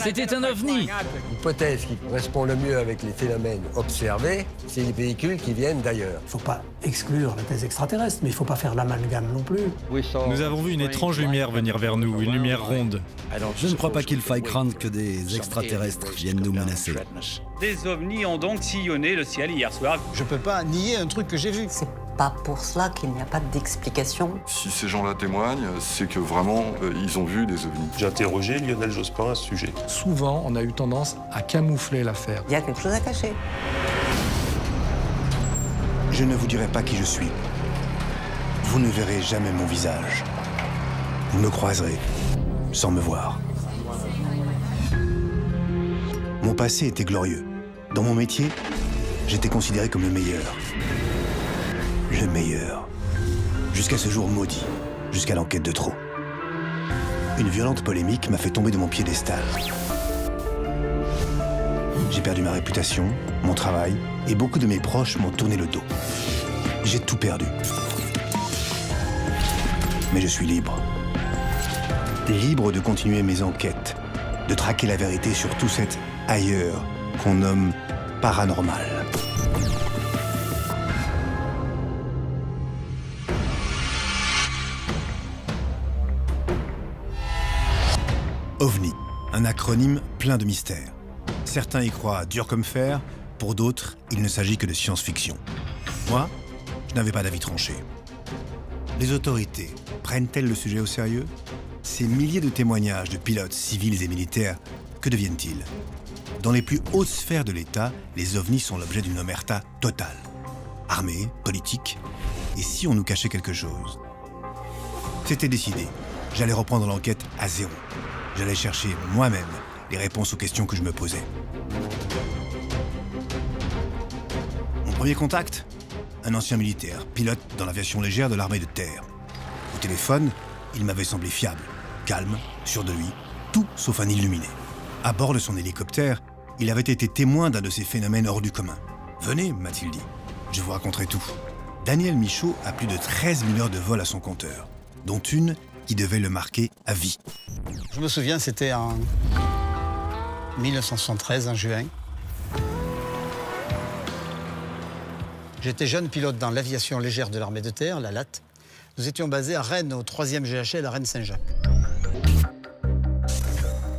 C'était un ovni. L'hypothèse qui correspond le mieux avec les phénomènes observés, c'est les véhicules qui viennent d'ailleurs. Il ne faut pas exclure la thèse extraterrestre, mais il ne faut pas faire l'amalgame non plus. Nous avons vu une étrange lumière venir vers nous, une lumière ronde. Je ne crois pas qu'il faille craindre que des extraterrestres viennent nous menacer. Des ovnis ont donc sillonné le ciel hier soir. Je peux pas nier un truc que j'ai vu. C'est pas pour cela qu'il n'y a pas d'explication. Si ces gens-là témoignent, c'est que vraiment, ils ont vu des ovnis. J'ai interrogé Lionel Jospin à ce sujet. Souvent, on a eu tendance à camoufler l'affaire. Il y a quelque chose à cacher. Je ne vous dirai pas qui je suis. Vous ne verrez jamais mon visage. Vous me croiserez sans me voir. Mon passé était glorieux. Dans mon métier, j'étais considéré comme le meilleur. Le meilleur. Jusqu'à ce jour maudit, jusqu'à l'enquête de trop. Une violente polémique m'a fait tomber de mon piédestal. J'ai perdu ma réputation, mon travail, et beaucoup de mes proches m'ont tourné le dos. J'ai tout perdu. Mais je suis libre. Libre de continuer mes enquêtes, de traquer la vérité sur tout cet ailleurs qu'on nomme paranormal. OVNI, un acronyme plein de mystères. Certains y croient dur comme fer, pour d'autres, il ne s'agit que de science-fiction. Moi, je n'avais pas d'avis tranché. Les autorités prennent-elles le sujet au sérieux? Ces milliers de témoignages de pilotes civils et militaires, que deviennent-ils? Dans les plus hautes sphères de l'État, les ovnis sont l'objet d'une omerta totale. Armée, politique, et si on nous cachait quelque chose? C'était décidé. J'allais reprendre l'enquête à zéro. J'allais chercher moi-même les réponses aux questions que je me posais. Mon premier contact? Un ancien militaire, pilote dans l'aviation légère de l'armée de terre. Au téléphone, il m'avait semblé fiable, calme, sûr de lui, tout sauf un illuminé. À bord de son hélicoptère, il avait été témoin d'un de ces phénomènes hors du commun. « Venez, m'a-t-il dit, je vous raconterai tout. » Daniel Michaud a plus de 13 000 heures de vol à son compteur, dont une qui devait le marquer à vie. Je me souviens, c'était en 1973, en juin. J'étais jeune pilote dans l'aviation légère de l'armée de terre, la LAT. Nous étions basés à Rennes, au 3e GHL à Rennes-Saint-Jacques.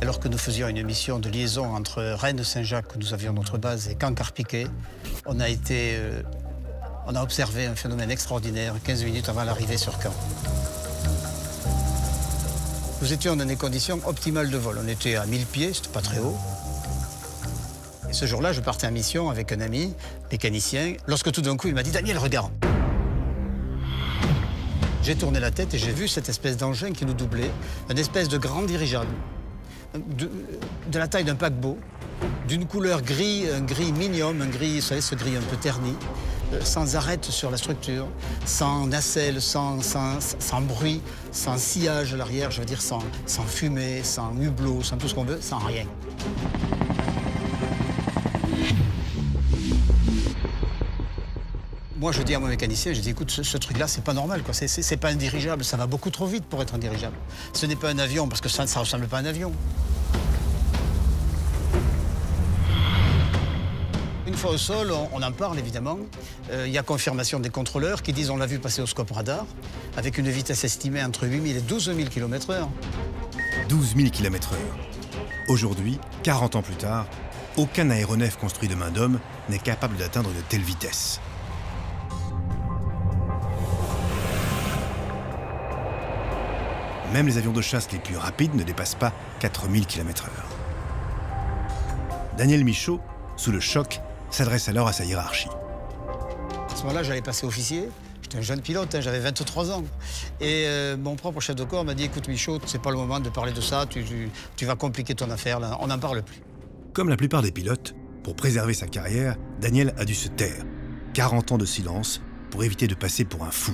Alors que nous faisions une mission de liaison entre Rennes-Saint-Jacques, où nous avions notre base, et Caen-Carpiquet, on a observé un phénomène extraordinaire 15 minutes avant l'arrivée sur Caen. Nous étions dans des conditions optimales de vol. On était à 1000 pieds, c'était pas très haut. Et ce jour-là, je partais en mission avec un ami, mécanicien, lorsque tout d'un coup, il m'a dit « Daniel, regarde !» J'ai tourné la tête et j'ai vu cette espèce d'engin qui nous doublait, une espèce de grand dirigeable, de la taille d'un paquebot, d'une couleur gris, un gris minium, un gris, vous savez, ce gris un peu terni, sans arête sur la structure, sans nacelle, sans bruit, sans sillage à l'arrière, je veux dire sans fumée, sans hublot, sans tout ce qu'on veut, sans rien. Moi, je dis à mon mécanicien, je dis, écoute, ce truc-là, c'est pas normal, quoi. C'est pas un dirigeable, ça va beaucoup trop vite pour être un dirigeable. Ce n'est pas un avion, parce que ça ne ressemble pas à un avion. Une fois au sol, on en parle, évidemment. Il y a confirmation des contrôleurs qui disent, on l'a vu passer au scope radar, avec une vitesse estimée entre 8 000 et 12 000 km/h. 12 000 km/h. Aujourd'hui, 40 ans plus tard, aucun aéronef construit de main d'homme n'est capable d'atteindre de telles vitesses. Même les avions de chasse les plus rapides ne dépassent pas 4000 km/h. Daniel Michaud, sous le choc, s'adresse alors à sa hiérarchie. À ce moment-là, j'allais passer officier. J'étais un jeune pilote, hein, j'avais 23 ans. Et mon propre chef de corps m'a dit, écoute Michaud, c'est pas le moment de parler de ça, tu vas compliquer ton affaire, là. On n'en parle plus. Comme la plupart des pilotes, pour préserver sa carrière, Daniel a dû se taire. 40 ans de silence pour éviter de passer pour un fou.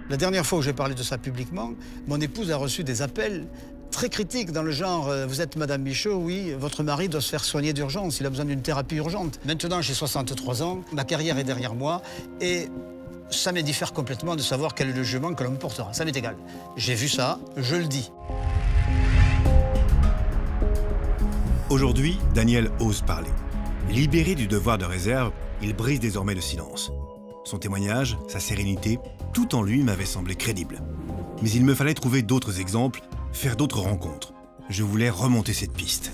La dernière fois où j'ai parlé de ça publiquement, mon épouse a reçu des appels très critiques dans le genre « Vous êtes Madame Michaud, oui, votre mari doit se faire soigner d'urgence, il a besoin d'une thérapie urgente. » Maintenant, j'ai 63 ans, ma carrière est derrière moi et ça m'est diffère complètement de savoir quel est le jugement que l'on me portera. Ça m'est égal. J'ai vu ça, je le dis. Aujourd'hui, Daniel ose parler. Libéré du devoir de réserve, il brise désormais le silence. Son témoignage, sa sérénité, tout en lui m'avait semblé crédible. Mais il me fallait trouver d'autres exemples, faire d'autres rencontres. Je voulais remonter cette piste.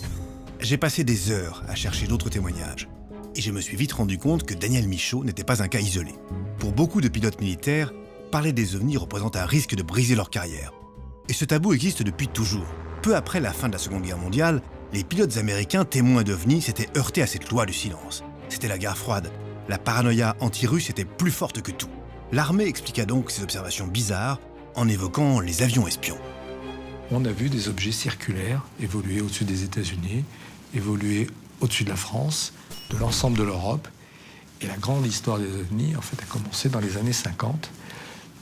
J'ai passé des heures à chercher d'autres témoignages. Et je me suis vite rendu compte que Daniel Michaud n'était pas un cas isolé. Pour beaucoup de pilotes militaires, parler des ovnis représente un risque de briser leur carrière. Et ce tabou existe depuis toujours. Peu après la fin de la Seconde Guerre mondiale, les pilotes américains témoins d'ovnis s'étaient heurtés à cette loi du silence. C'était la guerre froide. La paranoïa anti-russe était plus forte que tout. L'armée expliqua donc ces observations bizarres en évoquant les avions espions. On a vu des objets circulaires évoluer au-dessus des États-Unis, évoluer au-dessus de la France, de l'ensemble de l'Europe. Et la grande histoire des ovnis, en fait, a commencé dans les années 50.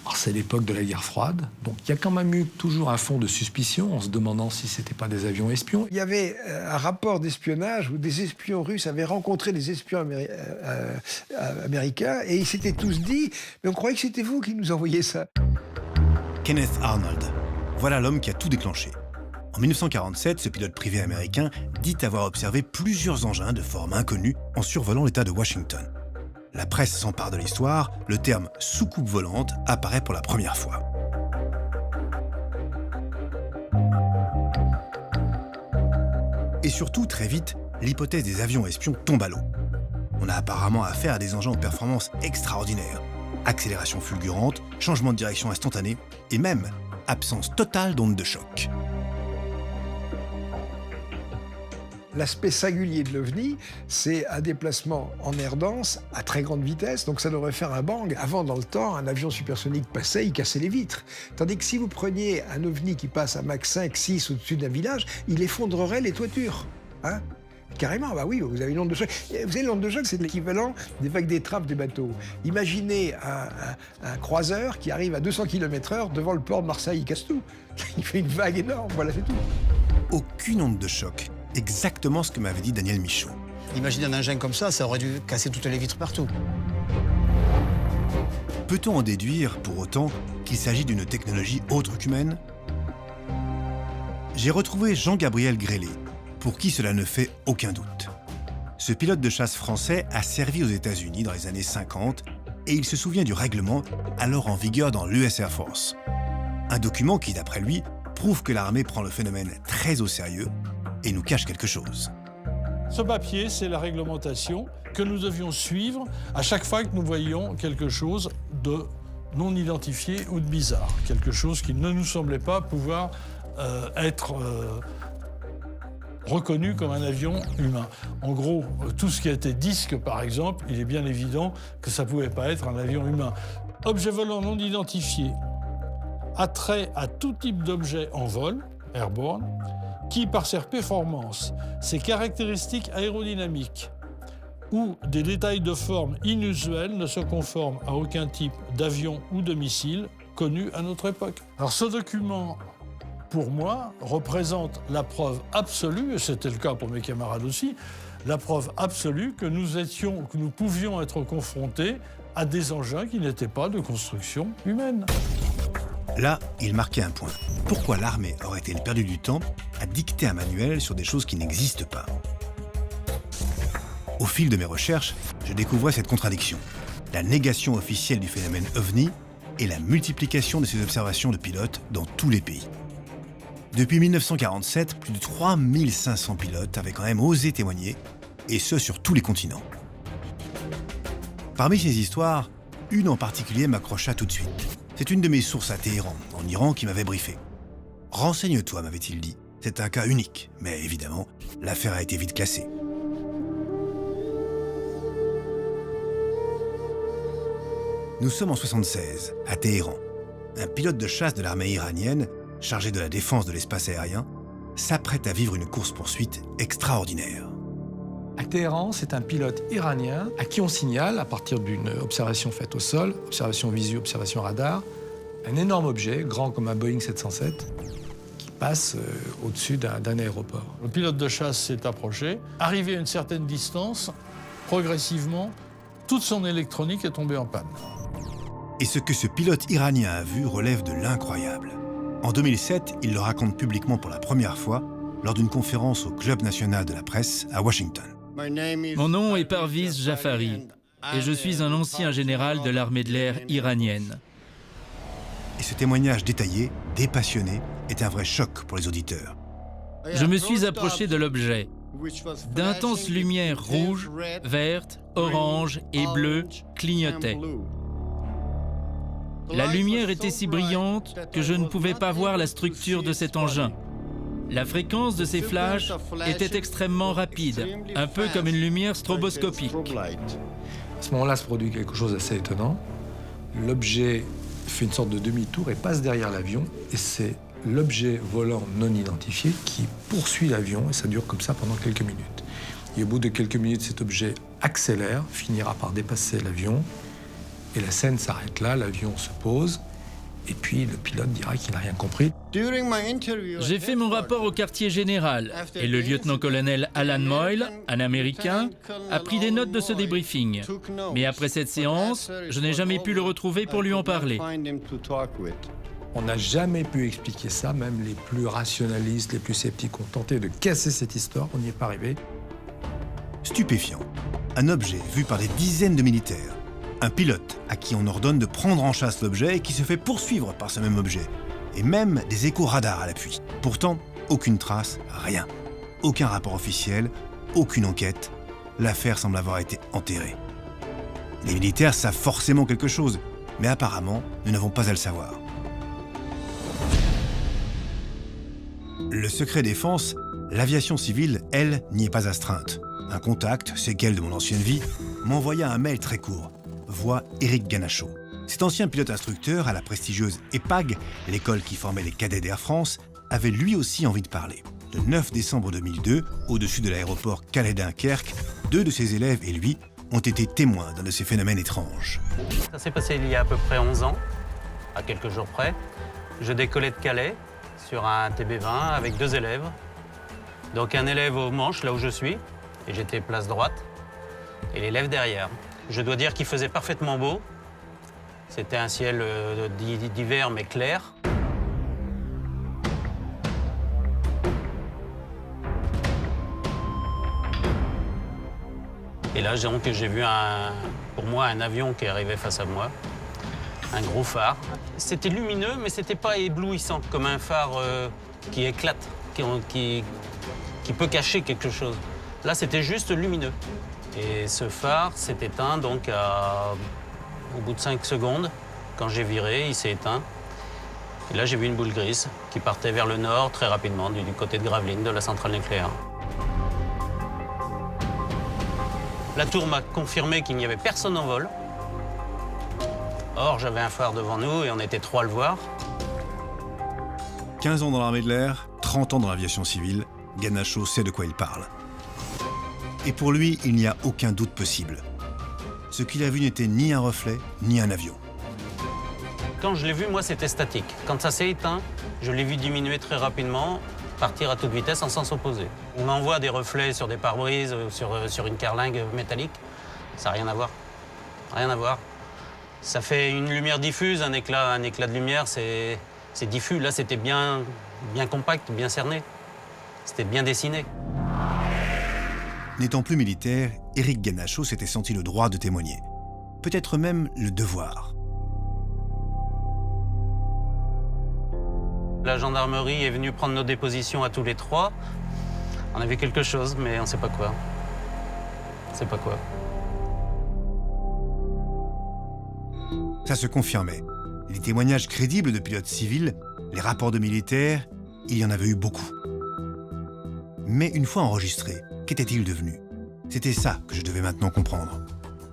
Alors, c'est l'époque de la guerre froide. Donc, il y a quand même eu toujours un fond de suspicion en se demandant si ce n'était pas des avions espions. Il y avait un rapport d'espionnage où des espions russes avaient rencontré des espions américains et ils s'étaient tous dit « Mais on croyait que c'était vous qui nous envoyiez ça ». Kenneth Arnold. Voilà l'homme qui a tout déclenché. En 1947, ce pilote privé américain dit avoir observé plusieurs engins de forme inconnue en survolant l'État de Washington. La presse s'empare de l'histoire, le terme « soucoupe volante » apparaît pour la première fois. Et surtout, très vite, l'hypothèse des avions espions tombe à l'eau. On a apparemment affaire à des engins aux performances extraordinaires. Accélération fulgurante, changement de direction instantané et même absence totale d'onde de choc. L'aspect singulier de l'OVNI, c'est un déplacement en air dense à très grande vitesse, donc ça devrait faire un bang. Avant, dans le temps, un avion supersonique passait, il cassait les vitres. Tandis que si vous preniez un OVNI qui passe à Mach 5, 6 au-dessus d'un village, il effondrerait les toitures. Hein? Carrément, bah oui, vous avez une onde de choc. Vous savez, l'onde de choc, c'est l'équivalent des vagues d'étrave des bateaux. Imaginez un croiseur qui arrive à 200 km/h devant le port de Marseille, il casse tout. Il fait une vague énorme, voilà, c'est tout. Aucune onde de choc. Exactement ce que m'avait dit Daniel Michaud. Imaginez un engin comme ça aurait dû casser toutes les vitres partout. Peut-on en déduire, pour autant, qu'il s'agit d'une technologie autre qu'humaine? J'ai retrouvé Jean-Gabriel Grélé, pour qui cela ne fait aucun doute. Ce pilote de chasse français a servi aux États-Unis dans les années 50 et il se souvient du règlement alors en vigueur dans l'US Air Force. Un document qui, d'après lui, prouve que l'armée prend le phénomène très au sérieux et nous cache quelque chose. Ce papier, c'est la réglementation que nous devions suivre à chaque fois que nous voyions quelque chose de non identifié ou de bizarre. Quelque chose qui ne nous semblait pas pouvoir être reconnu comme un avion humain. En gros, tout ce qui était disque, par exemple, il est bien évident que ça ne pouvait pas être un avion humain. Objet volant non identifié, attrait à tout type d'objet en vol, airborne, qui, par ses performances, ses caractéristiques aérodynamiques ou des détails de forme inusuels, ne se conforment à aucun type d'avion ou de missile connu à notre époque. Alors ce document, pour moi, représente la preuve absolue, et c'était le cas pour mes camarades aussi, la preuve absolue que nous pouvions être confrontés à des engins qui n'étaient pas de construction humaine. Là, il marquait un point. Pourquoi l'armée aurait-elle perdu du temps à dicter un manuel sur des choses qui n'existent pas? Au fil de mes recherches, je découvrais cette contradiction. La négation officielle du phénomène OVNI et la multiplication de ces observations de pilotes dans tous les pays. Depuis 1947, plus de 3500 pilotes avaient quand même osé témoigner, et ce sur tous les continents. Parmi ces histoires, une en particulier m'accrocha tout de suite. C'est une de mes sources à Téhéran, en Iran, qui m'avait briefé. « Renseigne-toi », m'avait-il dit. C'est un cas unique, mais évidemment, l'affaire a été vite classée. Nous sommes en 1976, à Téhéran. Un pilote de chasse de l'armée iranienne, chargé de la défense de l'espace aérien, s'apprête à vivre une course-poursuite extraordinaire. À Téhéran, c'est un pilote iranien à qui on signale, à partir d'une observation faite au sol, observation visu, observation radar, un énorme objet, grand comme un Boeing 707, qui passe au-dessus d'un aéroport. Le pilote de chasse s'est approché. Arrivé à une certaine distance, progressivement, toute son électronique est tombée en panne. Et ce que ce pilote iranien a vu relève de l'incroyable. En 2007, il le raconte publiquement pour la première fois, lors d'une conférence au Club national de la presse à Washington. Mon nom est Parviz Jafari et je suis un ancien général de l'armée de l'air iranienne. Et ce témoignage détaillé, dépassionné, est un vrai choc pour les auditeurs. Je me suis approché de l'objet. D'intenses lumières rouges, vertes, oranges et bleues clignotaient. La lumière était si brillante que je ne pouvais pas voir la structure de cet engin. La fréquence de ces flashs était extrêmement rapide, un peu comme une lumière stroboscopique. À ce moment-là se produit quelque chose d'assez étonnant. L'objet fait une sorte de demi-tour et passe derrière l'avion, et c'est l'objet volant non identifié qui poursuit l'avion, et ça dure comme ça pendant quelques minutes. Et au bout de quelques minutes, cet objet accélère, finira par dépasser l'avion, et la scène s'arrête là, l'avion se pose, et puis le pilote dira qu'il n'a rien compris. J'ai fait mon rapport au quartier général, et le lieutenant-colonel Alan Moyle, un Américain, a pris des notes de ce débriefing. Mais après cette séance, je n'ai jamais pu le retrouver pour lui en parler. On n'a jamais pu expliquer ça, même les plus rationalistes, les plus sceptiques ont tenté de casser cette histoire, on n'y est pas arrivé. Stupéfiant. Un objet vu par des dizaines de militaires. Un pilote à qui on ordonne de prendre en chasse l'objet et qui se fait poursuivre par ce même objet. Et même des échos radars à l'appui. Pourtant, aucune trace, rien. Aucun rapport officiel, aucune enquête. L'affaire semble avoir été enterrée. Les militaires savent forcément quelque chose, mais apparemment, nous n'avons pas à le savoir. Le secret défense, l'aviation civile, elle, n'y est pas astreinte. Un contact, séquelle de mon ancienne vie, m'envoya un mail très court. Voix Éric Ganachaud. Cet ancien pilote instructeur à la prestigieuse EPAG, l'école qui formait les cadets d'Air France, avait lui aussi envie de parler. Le 9 décembre 2002, au-dessus de l'aéroport Calais-Dunkerque, 2 de ses élèves et lui ont été témoins d'un de ces phénomènes étranges. Ça s'est passé il y a à peu près 11 ans, à quelques jours près. Je décollais de Calais sur un TB20 avec 2 élèves. Donc un élève au manche, là où je suis, et j'étais place droite, et l'élève derrière. Je dois dire qu'il faisait parfaitement beau. C'était un ciel d'hiver mais clair. Et là, donc, j'ai vu pour moi un avion qui arrivait face à moi. Un gros phare. C'était lumineux, mais c'était pas éblouissant, comme un phare qui éclate, qui peut cacher quelque chose. Là, c'était juste lumineux. Et ce phare s'est éteint donc au bout de 5 secondes. Quand j'ai viré, il s'est éteint. Et là, j'ai vu une boule grise qui partait vers le nord très rapidement, du côté de Gravelines, de la centrale nucléaire. La tour m'a confirmé qu'il n'y avait personne en vol. Or, j'avais un phare devant nous et on était 3 à le voir. 15 ans dans l'armée de l'air, 30 ans dans l'aviation civile, Ganachaud sait de quoi il parle. Et pour lui, il n'y a aucun doute possible. Ce qu'il a vu n'était ni un reflet, ni un avion. Quand je l'ai vu, moi, c'était statique. Quand ça s'est éteint, je l'ai vu diminuer très rapidement, partir à toute vitesse en sens opposé. On envoie des reflets sur des pare-brises, sur une carlingue métallique. Ça n'a rien à voir. Rien à voir. Ça fait une lumière diffuse, un éclat de lumière, c'est diffus. Là, c'était bien compact, bien cerné. C'était bien dessiné. N'étant plus militaire, Éric Ganachaud s'était senti le droit de témoigner. Peut-être même le devoir. La gendarmerie est venue prendre nos dépositions à tous les 3. On a vu quelque chose, mais on ne sait pas quoi. On ne sait pas quoi. Ça se confirmait. Les témoignages crédibles de pilotes civils, les rapports de militaires, il y en avait eu beaucoup. Mais une fois enregistrés, qu'était-il devenu? C'était ça que je devais maintenant comprendre.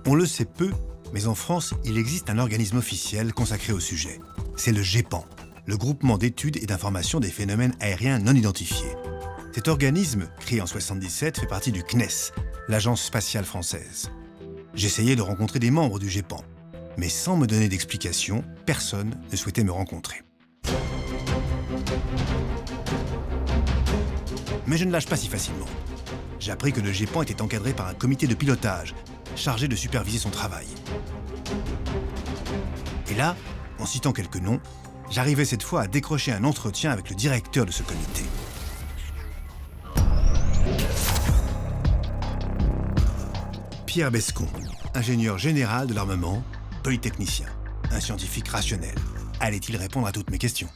On le sait peu, mais en France, il existe un organisme officiel consacré au sujet. C'est le GEPAN, le groupement d'études et d'information des phénomènes aériens non identifiés. Cet organisme, créé en 1977, fait partie du CNES, l'Agence spatiale française. J'essayais de rencontrer des membres du GEPAN, mais sans me donner d'explication, personne ne souhaitait me rencontrer. Mais je ne lâche pas si facilement. J'ai appris que le GEPAN était encadré par un comité de pilotage, chargé de superviser son travail. Et là, en citant quelques noms, j'arrivais cette fois à décrocher un entretien avec le directeur de ce comité. Pierre Bescon, ingénieur général de l'armement, polytechnicien, un scientifique rationnel. Allait-il répondre à toutes mes questions?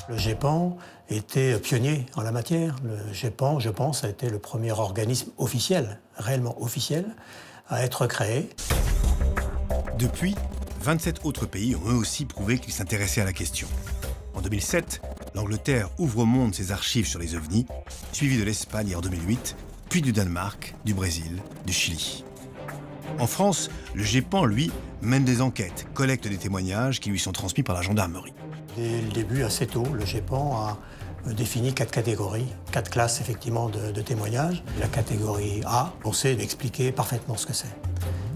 Le GEPAN était pionnier en la matière. Le GEPAN, je pense, a été le premier organisme officiel, réellement officiel, à être créé. Depuis, 27 autres pays ont eux aussi prouvé qu'ils s'intéressaient à la question. En 2007, l'Angleterre ouvre au monde ses archives sur les ovnis, suivi de l'Espagne en 2008, puis du Danemark, du Brésil, du Chili. En France, le GEPAN, lui, mène des enquêtes, collecte des témoignages qui lui sont transmis par la gendarmerie. Dès le début, assez tôt, le GEPAN a défini 4 catégories, 4 classes effectivement de témoignages. La catégorie A, on sait expliquer parfaitement ce que c'est.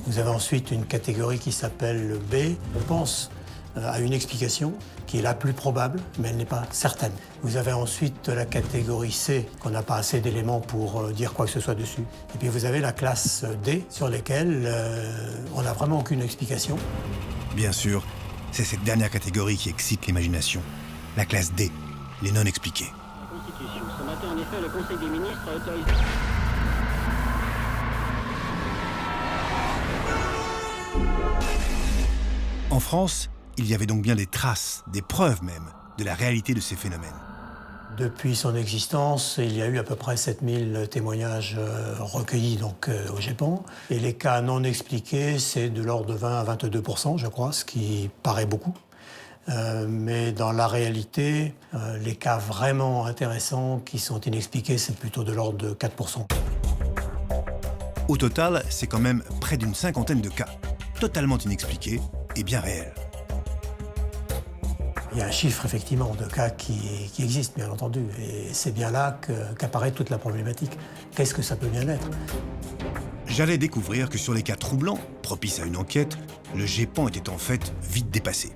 Vous avez ensuite une catégorie qui s'appelle le B. On pense à une explication qui est la plus probable, mais elle n'est pas certaine. Vous avez ensuite la catégorie C, qu'on n'a pas assez d'éléments pour dire quoi que ce soit dessus. Et puis vous avez la classe D, sur laquelle on n'a vraiment aucune explication. Bien sûr, c'est cette dernière catégorie qui excite l'imagination. La classe D, les non-expliqués. Constitution. Ce matin, en effet, le Conseil des ministres a autorisé... En France, il y avait donc bien des traces, des preuves même, de la réalité de ces phénomènes. Depuis son existence, il y a eu à peu près 7000 témoignages recueillis donc, au GEPAN. Et les cas non expliqués, c'est de l'ordre de 20 à 22%, je crois, ce qui paraît beaucoup. Mais dans la réalité, les cas vraiment intéressants qui sont inexpliqués, c'est plutôt de l'ordre de 4%. Au total, c'est quand même près d'une cinquantaine de cas, totalement inexpliqués et bien réels. Il y a un chiffre, effectivement, de cas qui existe, bien entendu. Et c'est bien là qu'apparaît toute la problématique. Qu'est-ce que ça peut bien être? J'allais découvrir que sur les cas troublants, propices à une enquête, le GEPAN était en fait vite dépassé.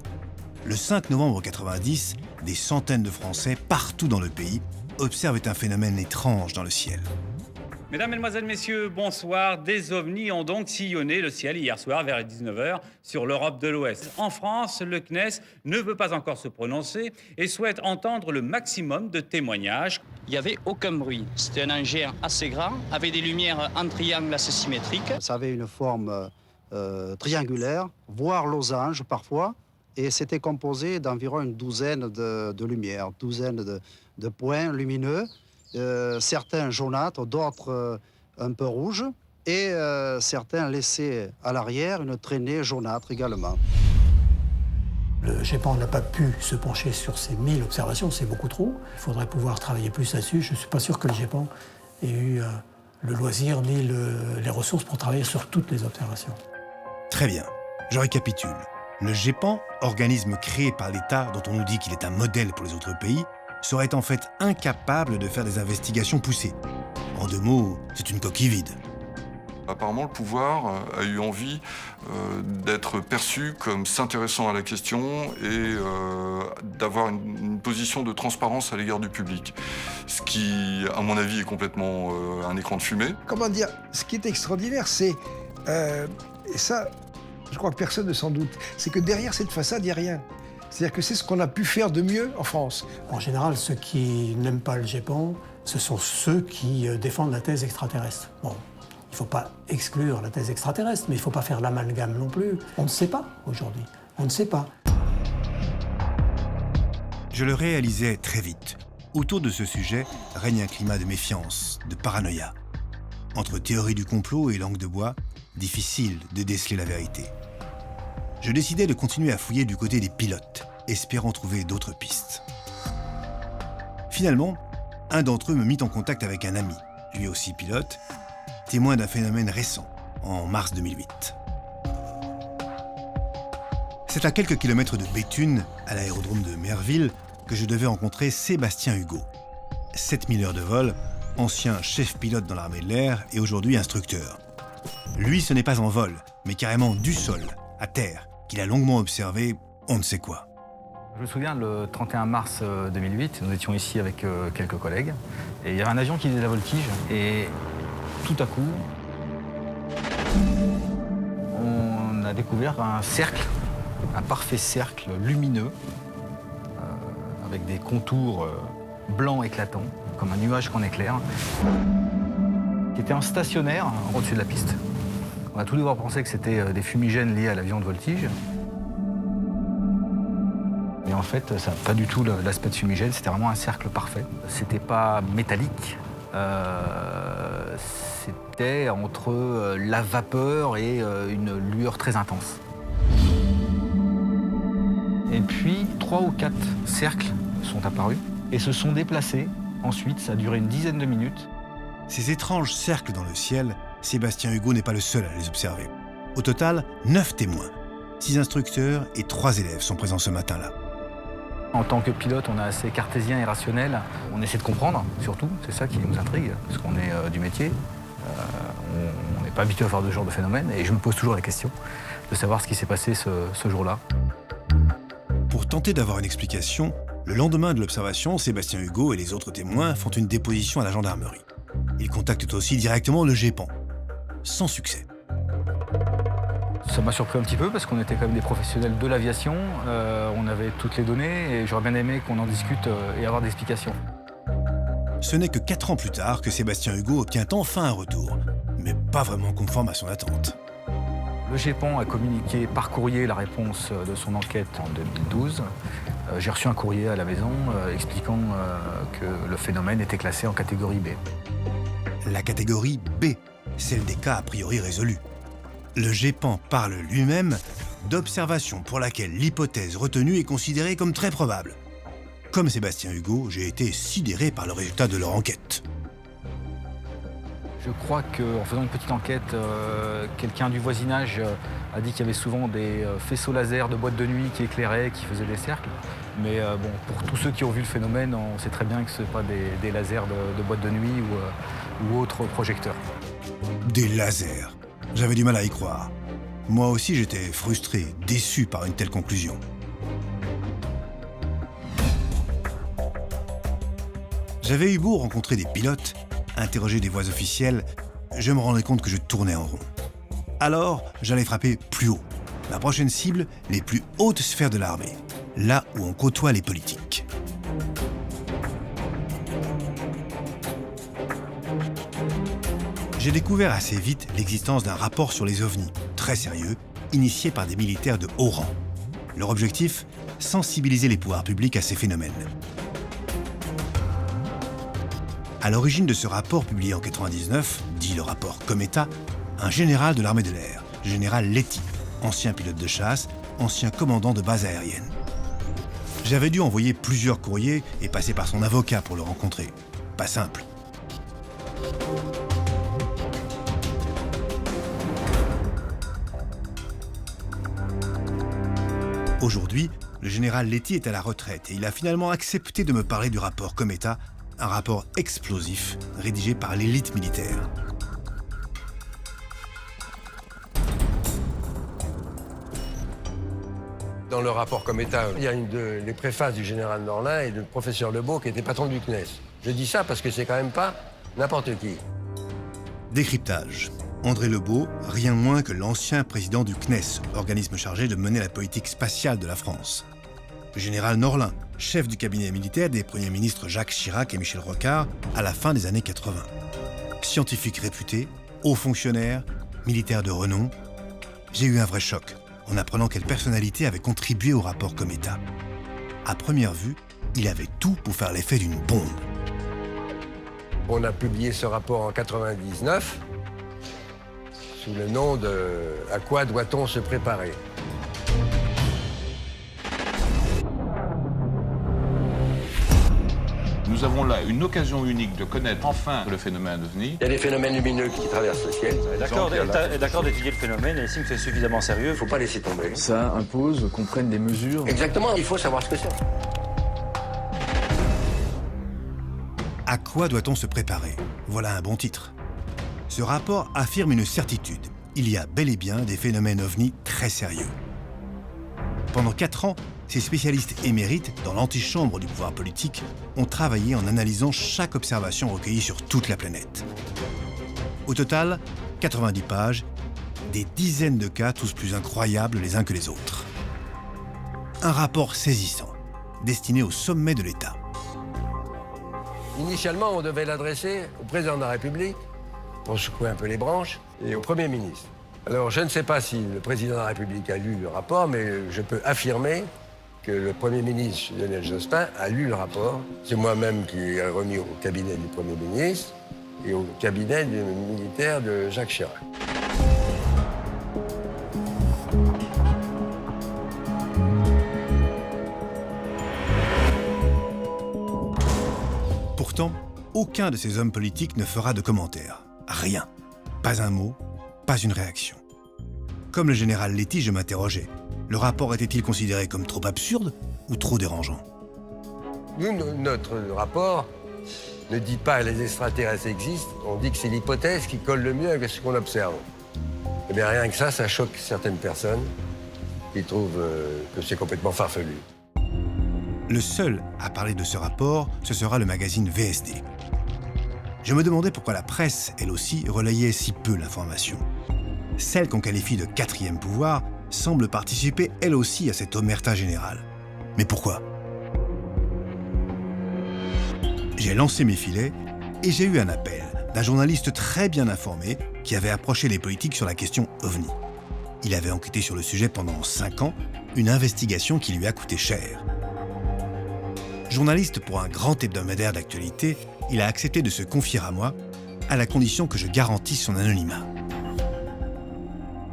Le 5 novembre 1990, des centaines de Français, partout dans le pays, observent un phénomène étrange dans le ciel. Mesdames, Mesdemoiselles, Messieurs, bonsoir. Des ovnis ont donc sillonné le ciel hier soir vers 19h sur l'Europe de l'Ouest. En France, le CNES ne veut pas encore se prononcer et souhaite entendre le maximum de témoignages. Il n'y avait aucun bruit. C'était un engin assez grand, avec des lumières en triangle assez symétriques. Ça avait une forme triangulaire, voire losange parfois, et c'était composé d'environ une douzaine de lumières, douzaine de points lumineux. Certains jaunâtres, d'autres un peu rouges, et certains laissaient à l'arrière une traînée jaunâtre également. Le GEPAN n'a pas pu se pencher sur ces 1000 observations, c'est beaucoup trop. Il faudrait pouvoir travailler plus là-dessus. Je ne suis pas sûr que le GEPAN ait eu le loisir ni les ressources pour travailler sur toutes les observations. Très bien, je récapitule. Le GEPAN, organisme créé par l'État dont on nous dit qu'il est un modèle pour les autres pays, serait en fait incapable de faire des investigations poussées. En 2 mots, c'est une coquille vide. Apparemment, le pouvoir a eu envie d'être perçu comme s'intéressant à la question et d'avoir une position de transparence à l'égard du public. Ce qui, à mon avis, est complètement un écran de fumée. Comment dire, ce qui est extraordinaire, c'est... et ça, je crois que personne ne s'en doute, c'est que derrière cette façade, il n'y a rien. C'est-à-dire que c'est ce qu'on a pu faire de mieux en France. En général, ceux qui n'aiment pas le GEPAN, ce sont ceux qui défendent la thèse extraterrestre. Bon, il ne faut pas exclure la thèse extraterrestre, mais il ne faut pas faire l'amalgame non plus. On ne sait pas aujourd'hui. On ne sait pas. Je le réalisais très vite. Autour de ce sujet règne un climat de méfiance, de paranoïa. Entre théorie du complot et langue de bois, difficile de déceler la vérité. Je décidai de continuer à fouiller du côté des pilotes, espérant trouver d'autres pistes. Finalement, un d'entre eux me mit en contact avec un ami, lui aussi pilote, témoin d'un phénomène récent, en mars 2008. C'est à quelques kilomètres de Béthune, à l'aérodrome de Merville, que je devais rencontrer Sébastien Hugo. 7000 heures de vol, ancien chef pilote dans l'armée de l'air et aujourd'hui instructeur. Lui, ce n'est pas en vol, mais carrément du sol, à terre, qu'il a longuement observé, on ne sait quoi. Je me souviens, le 31 mars 2008, nous étions ici avec quelques collègues, et il y avait un avion qui faisait la voltige, et tout à coup, on a découvert un cercle, un parfait cercle lumineux, avec des contours blancs éclatants, comme un nuage qu'en éclair, qui était en stationnaire au-dessus de la piste. On a tous les deux pensé que c'était des fumigènes liés à l'avion de voltige. Mais en fait, ça n'a pas du tout l'aspect de fumigène, c'était vraiment un cercle parfait. C'était pas métallique, c'était entre la vapeur et une lueur très intense. Et puis, 3 ou 4 cercles sont apparus et se sont déplacés. Ensuite, ça a duré une dizaine de minutes. Ces étranges cercles dans le ciel, Sébastien Hugo n'est pas le seul à les observer. Au total, 9 témoins, 6 instructeurs et 3 élèves sont présents ce matin-là. En tant que pilote, on est assez cartésien et rationnel. On essaie de comprendre, surtout, c'est ça qui nous intrigue, parce qu'on est du métier. On n'est pas habitué à faire ce genre de phénomène, et je me pose toujours la question de savoir ce qui s'est passé ce jour-là. Pour tenter d'avoir une explication, le lendemain de l'observation, Sébastien Hugo et les autres témoins font une déposition à la gendarmerie. Ils contactent aussi directement le GEPAN, sans succès. Ça m'a surpris un petit peu parce qu'on était quand même des professionnels de l'aviation, on avait toutes les données et j'aurais bien aimé qu'on en discute et avoir des explications. Ce n'est que 4 ans plus tard que Sébastien Hugo obtient enfin un retour, mais pas vraiment conforme à son attente. Le GEPAN a communiqué par courrier la réponse de son enquête en 2012. J'ai reçu un courrier à la maison expliquant que le phénomène était classé en catégorie B. La catégorie B, celle des cas a priori résolus. Le GEPAN parle lui-même d'observation pour laquelle l'hypothèse retenue est considérée comme très probable. Comme Sébastien Hugo, j'ai été sidéré par le résultat de leur enquête. Je crois qu'en faisant une petite enquête, quelqu'un du voisinage a dit qu'il y avait souvent des faisceaux laser de boîtes de nuit qui éclairaient, qui faisaient des cercles. Mais bon, pour tous ceux qui ont vu le phénomène, on sait très bien que ce n'est pas des lasers de boîtes de nuit ou autres projecteurs. Des lasers. J'avais du mal à y croire. Moi aussi, j'étais frustré, déçu par une telle conclusion. J'avais eu beau rencontrer des pilotes, interroger des voix officielles, je me rendais compte que je tournais en rond. Alors, j'allais frapper plus haut. Ma prochaine cible, les plus hautes sphères de l'armée, là où on côtoie les politiques. J'ai découvert assez vite l'existence d'un rapport sur les ovnis, très sérieux, initié par des militaires de haut rang. Leur objectif, sensibiliser les pouvoirs publics à ces phénomènes. À l'origine de ce rapport publié en 1999, dit le rapport Cometa, un général de l'armée de l'air, général Letty, ancien pilote de chasse, ancien commandant de base aérienne. J'avais dû envoyer plusieurs courriers et passer par son avocat pour le rencontrer. Pas simple. Aujourd'hui, le général Letty est à la retraite et il a finalement accepté de me parler du rapport Cometa, un rapport explosif rédigé par l'élite militaire. Dans le rapport Cometa, il y a les préfaces du général Norlin et du professeur Lebeau qui était patron du CNES. Je dis ça parce que c'est quand même pas n'importe qui. Décryptage. André Lebeau, rien moins que l'ancien président du CNES, organisme chargé de mener la politique spatiale de la France. Le général Norlin, chef du cabinet militaire des premiers ministres Jacques Chirac et Michel Rocard à la fin des années 80. Scientifique réputé, haut fonctionnaire, militaire de renom, j'ai eu un vrai choc en apprenant quelle personnalité avait contribué au rapport Cometa. À première vue, il avait tout pour faire l'effet d'une bombe. On a publié ce rapport en 99 sous le nom de « À quoi doit-on se préparer ?» Nous avons là une occasion unique de connaître enfin le phénomène OVNI. Il y a des phénomènes lumineux qui traversent le ciel. D'accord d'étudier le phénomène et estime que c'est suffisamment sérieux. Il ne faut pas laisser tomber. Ça impose qu'on prenne des mesures. Exactement, il faut savoir ce que c'est. À quoi doit-on se préparer? Voilà un bon titre. Ce rapport affirme une certitude. Il y a bel et bien des phénomènes ovnis très sérieux. Pendant 4 ans, ces spécialistes émérites, dans l'antichambre du pouvoir politique, ont travaillé en analysant chaque observation recueillie sur toute la planète. Au total, 90 pages, des dizaines de cas, tous plus incroyables les uns que les autres. Un rapport saisissant, destiné au sommet de l'État. Initialement, on devait l'adresser au président de la République, pour secouer un peu les branches, et au Premier ministre. Alors, je ne sais pas si le président de la République a lu le rapport, mais je peux affirmer que le Premier ministre, Lionel Jospin, a lu le rapport. C'est moi-même qui ai remis au cabinet du Premier ministre et au cabinet du militaire de Jacques Chirac. Pourtant, aucun de ces hommes politiques ne fera de commentaires. Rien. Pas un mot, pas une réaction. Comme le général Letty, je m'interrogeais. Le rapport était-il considéré comme trop absurde ou trop dérangeant? Nous, notre rapport ne dit pas que les extraterrestres existent, on dit que c'est l'hypothèse qui colle le mieux avec ce qu'on observe. Eh bien, rien que ça choque certaines personnes qui trouvent que c'est complètement farfelu. Le seul à parler de ce rapport, ce sera le magazine VSD. Je me demandais pourquoi la presse, elle aussi, relayait si peu l'information. Celle qu'on qualifie de quatrième pouvoir semble participer elle aussi à cette omerta générale. Mais pourquoi? J'ai lancé mes filets et j'ai eu un appel d'un journaliste très bien informé qui avait approché les politiques sur la question OVNI. Il avait enquêté sur le sujet pendant 5 ans, une investigation qui lui a coûté cher. Journaliste pour un grand hebdomadaire d'actualité, il a accepté de se confier à moi, à la condition que je garantisse son anonymat.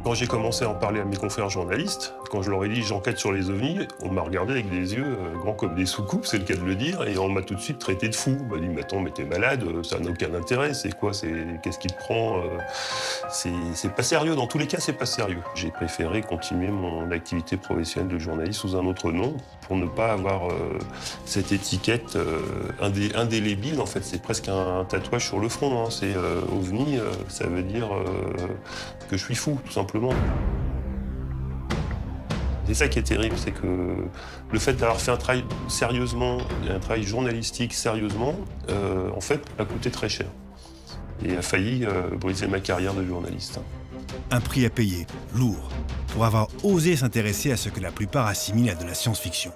Quand j'ai commencé à en parler à mes confrères journalistes, quand je leur ai dit j'enquête sur les ovnis, on m'a regardé avec des yeux grands comme des soucoupes, c'est le cas de le dire, et on m'a tout de suite traité de fou. On m'a dit mais attends, mais t'es malade, ça n'a aucun intérêt, c'est quoi, qu'est-ce qui te prend, c'est pas sérieux, dans tous les cas c'est pas sérieux. J'ai préféré continuer mon activité professionnelle de journaliste sous un autre nom pour ne pas avoir cette étiquette indélébile. En fait, c'est presque un tatouage sur le front, hein. C'est ovni, ça veut dire que je suis fou, tout simplement. C'est ça qui est terrible, c'est que le fait d'avoir fait un travail sérieusement, un travail journalistique sérieusement, en fait, a coûté très cher. Et a failli briser ma carrière de journaliste. Un prix à payer, lourd, pour avoir osé s'intéresser à ce que la plupart assimilent à de la science-fiction.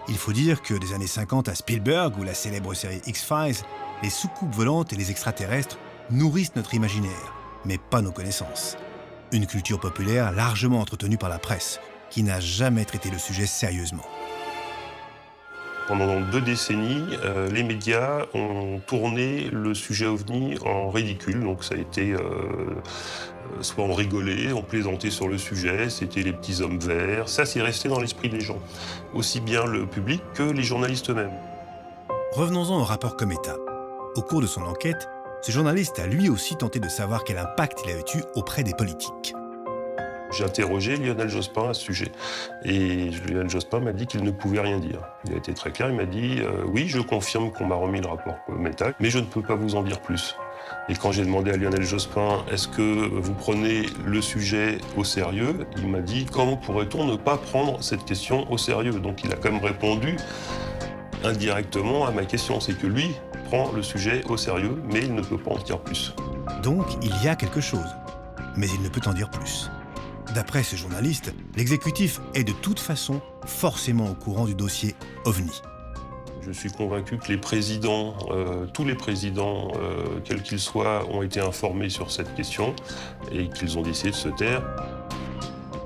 Il faut dire que des années 50 à Spielberg ou la célèbre série X-Files, les soucoupes volantes et les extraterrestres nourrissent notre imaginaire, mais pas nos connaissances. Une culture populaire largement entretenue par la presse, qui n'a jamais traité le sujet sérieusement. Pendant 2 décennies, les médias ont tourné le sujet OVNI en ridicule. Donc ça a été, soit on rigolait, on plaisantait sur le sujet, c'était les petits hommes verts. Ça, c'est resté dans l'esprit des gens, aussi bien le public que les journalistes eux-mêmes. Revenons-en au rapport Cometa. Au cours de son enquête, ce journaliste a lui aussi tenté de savoir quel impact il avait eu auprès des politiques. J'ai interrogé Lionel Jospin à ce sujet. Et Lionel Jospin m'a dit qu'il ne pouvait rien dire. Il a été très clair, il m'a dit « Oui, je confirme qu'on m'a remis le rapport Cometa, mais je ne peux pas vous en dire plus. » Et quand j'ai demandé à Lionel Jospin « Est-ce que vous prenez le sujet au sérieux ?» Il m'a dit « Comment pourrait-on ne pas prendre cette question au sérieux ?» Donc il a quand même répondu indirectement à ma question. C'est que lui prend le sujet au sérieux, mais il ne peut pas en dire plus. Donc il y a quelque chose, mais il ne peut en dire plus. D'après ce journaliste, l'exécutif est de toute façon forcément au courant du dossier OVNI. Je suis convaincu que les présidents, tous les présidents, quels qu'ils soient, ont été informés sur cette question et qu'ils ont décidé de se taire.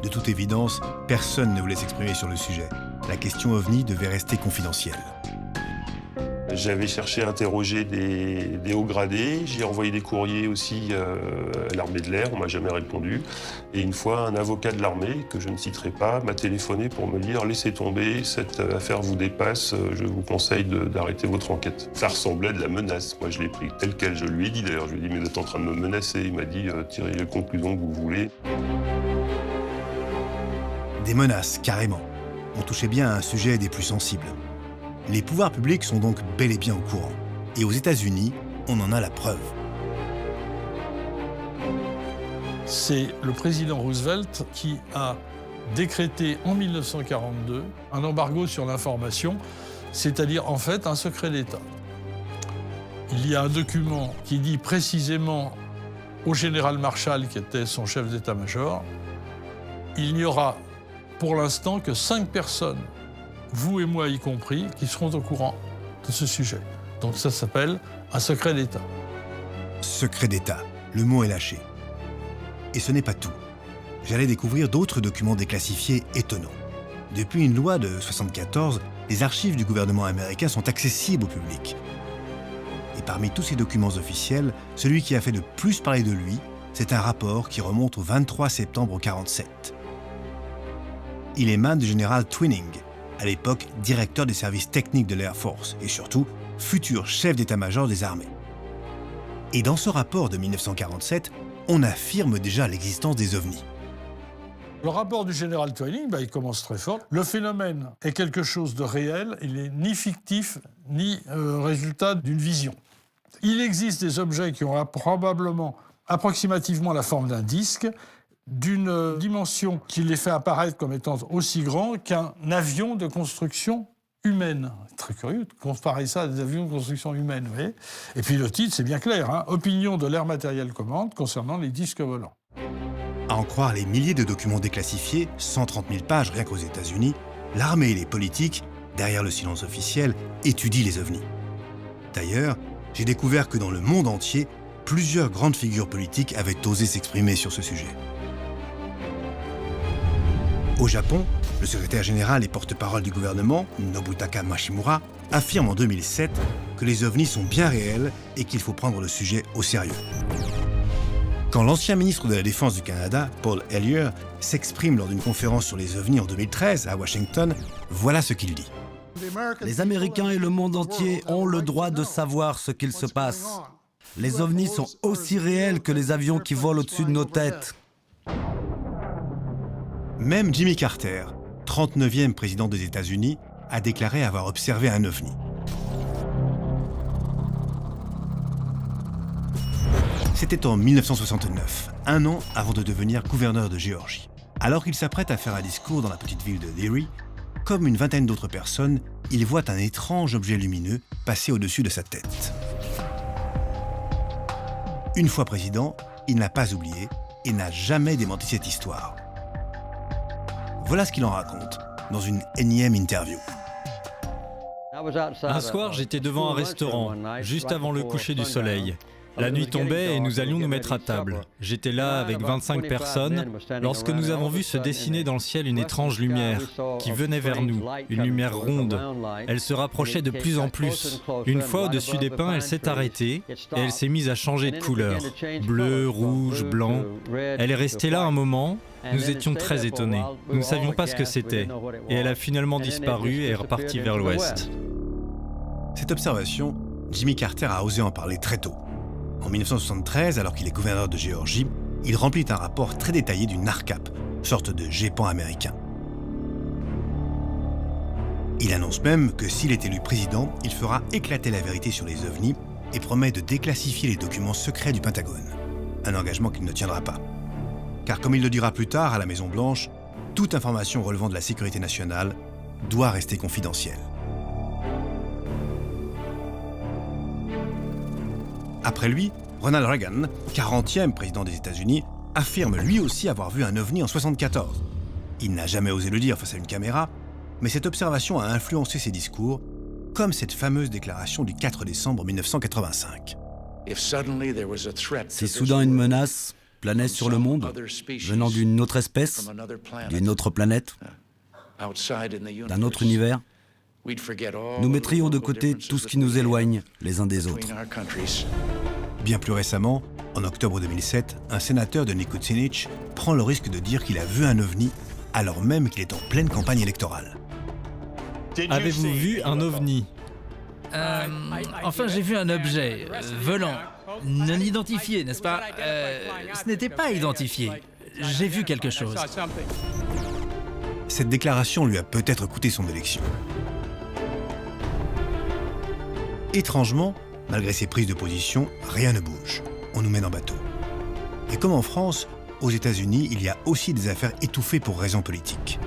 De toute évidence, personne ne voulait s'exprimer sur le sujet. La question OVNI devait rester confidentielle. J'avais cherché à interroger des hauts gradés, j'ai envoyé des courriers aussi à l'armée de l'air, on m'a jamais répondu. Et une fois, un avocat de l'armée, que je ne citerai pas, m'a téléphoné pour me dire « Laissez tomber, cette affaire vous dépasse, je vous conseille d'arrêter votre enquête ». Ça ressemblait à de la menace. Moi, je l'ai pris tel quel, je lui ai dit d'ailleurs. Je lui ai dit « Mais vous êtes en train de me menacer ». Il m'a dit « Tirez les conclusions que vous voulez ». Des menaces, carrément. On touchait bien à un sujet des plus sensibles. Les pouvoirs publics sont donc bel et bien au courant. Et aux États-Unis, on en a la preuve. C'est le président Roosevelt qui a décrété en 1942 un embargo sur l'information, c'est-à-dire en fait un secret d'État. Il y a un document qui dit précisément au général Marshall, qui était son chef d'état-major, il n'y aura pour l'instant que 5 personnes, vous et moi y compris, qui seront au courant de ce sujet. Donc ça s'appelle un secret d'État. Secret d'État, le mot est lâché. Et ce n'est pas tout. j'allais découvrir d'autres documents déclassifiés étonnants. Depuis une loi de 1974, les archives du gouvernement américain sont accessibles au public. Et parmi tous ces documents officiels, celui qui a fait le plus parler de lui, c'est un rapport qui remonte au 23 septembre 1947. Il émane du général Twining, à l'époque directeur des services techniques de l'Air Force et surtout futur chef d'état-major des armées. Et dans ce rapport de 1947, on affirme déjà l'existence des ovnis. Le rapport du général Twining, il commence très fort. Le phénomène est quelque chose de réel, il n'est ni fictif, ni résultat d'une vision. Il existe des objets qui ont probablement, approximativement la forme d'un disque, d'une dimension qui les fait apparaître comme étant aussi grand qu'un avion de construction humaine. Très curieux de comparer ça à des avions de construction humaine, vous voyez. Et puis le titre, c'est bien clair, hein, Opinion de l'Air Matériel Command concernant les disques volants. À en croire les milliers de documents déclassifiés, 130 000 pages rien qu'aux États-Unis, l'armée et les politiques, derrière le silence officiel, étudient les ovnis. D'ailleurs, j'ai découvert que dans le monde entier, plusieurs grandes figures politiques avaient osé s'exprimer sur ce sujet. Au Japon, le secrétaire général et porte-parole du gouvernement, Nobutaka Mashimura, affirme en 2007 que les ovnis sont bien réels et qu'il faut prendre le sujet au sérieux. Quand l'ancien ministre de la Défense du Canada, Paul Hellyer, s'exprime lors d'une conférence sur les ovnis en 2013 à Washington, voilà ce qu'il dit. Les Américains et le monde entier ont le droit de savoir ce qu'il se passe. Les ovnis sont aussi réels que les avions qui volent au-dessus de nos têtes. Même Jimmy Carter, 39e président des États-Unis, a déclaré avoir observé un ovni. C'était en 1969, un an avant de devenir gouverneur de Géorgie. Alors qu'il s'apprête à faire un discours dans la petite ville de Leary, comme une vingtaine d'autres personnes, il voit un étrange objet lumineux passer au-dessus de sa tête. Une fois président, il n'a pas oublié et n'a jamais démenti cette histoire. Voilà ce qu'il en raconte dans une énième interview. Un soir, j'étais devant un restaurant, juste avant le coucher du soleil. La nuit tombait et nous allions nous mettre à table. J'étais là avec 25 personnes lorsque nous avons vu se dessiner dans le ciel une étrange lumière qui venait vers nous, une lumière ronde. Elle se rapprochait de plus en plus. Une fois au-dessus des pins, elle s'est arrêtée et elle s'est mise à changer de couleur. Bleu, rouge, blanc. Elle est restée là un moment. Nous étions très étonnés. Nous ne savions pas ce que c'était. Et elle a finalement disparu et est repartie vers l'ouest. Cette observation, Jimmy Carter a osé en parler très tôt. En 1973, alors qu'il est gouverneur de Géorgie, il remplit un rapport très détaillé du NARCAP, sorte de GEPAN américain. Il annonce même que s'il est élu président, il fera éclater la vérité sur les ovnis et promet de déclassifier les documents secrets du Pentagone. Un engagement qu'il ne tiendra pas. Car comme il le dira plus tard à la Maison-Blanche, toute information relevant de la sécurité nationale doit rester confidentielle. Après lui, Ronald Reagan, 40e président des États-Unis, affirme lui aussi avoir vu un ovni en 1974. Il n'a jamais osé le dire face à une caméra, mais cette observation a influencé ses discours, comme cette fameuse déclaration du 4 décembre 1985. Si soudain une menace planait sur le monde, venant d'une autre espèce, d'une autre planète, d'un autre univers, nous mettrions de côté tout ce qui nous éloigne les uns des autres. Bien plus récemment, en octobre 2007, un sénateur de Nikotinich prend le risque de dire qu'il a vu un ovni alors même qu'il est en pleine campagne électorale. Avez-vous vu un ovni ? Enfin, j'ai vu un objet volant, non identifié, n'est-ce pas ? Ce n'était pas identifié. J'ai vu quelque chose. Cette déclaration lui a peut-être coûté son élection. Étrangement, malgré ses prises de position, rien ne bouge. On nous mène en bateau. Et comme en France, aux États-Unis, il y a aussi des affaires étouffées pour raisons politiques.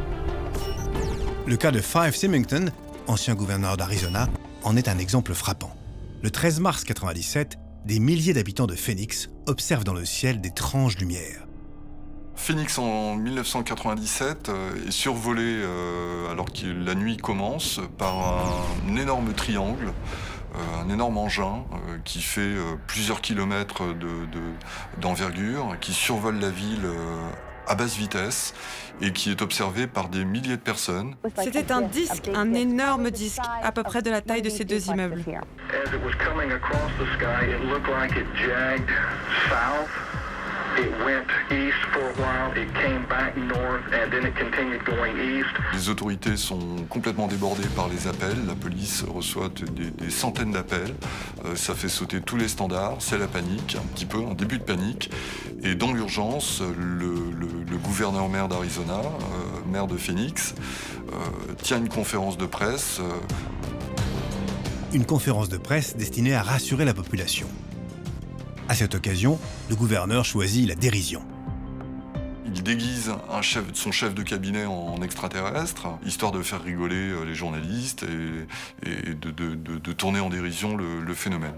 Le cas de Fife Symington, ancien gouverneur d'Arizona, en est un exemple frappant. Le 13 mars 1997, des milliers d'habitants de Phoenix observent dans le ciel d'étranges lumières. Phoenix, en 1997, est survolé, alors que la nuit commence, par un énorme triangle, un énorme engin qui fait plusieurs kilomètres d'envergure, qui survole la ville à basse vitesse et qui est observé par des milliers de personnes. C'était un disque, un énorme disque, à peu près de la taille de ces deux immeubles. Les autorités sont complètement débordées par les appels. La police reçoit des centaines d'appels. Ça fait sauter tous les standards. C'est la panique, un petit peu, un début de panique. Et dans l'urgence, le gouverneur-maire d'Arizona, maire de Phoenix, tient une conférence de presse. Une conférence de presse destinée à rassurer la population. À cette occasion, le gouverneur choisit la dérision. Il déguise son chef de cabinet en extraterrestre, histoire de faire rigoler les journalistes et de tourner en dérision le phénomène.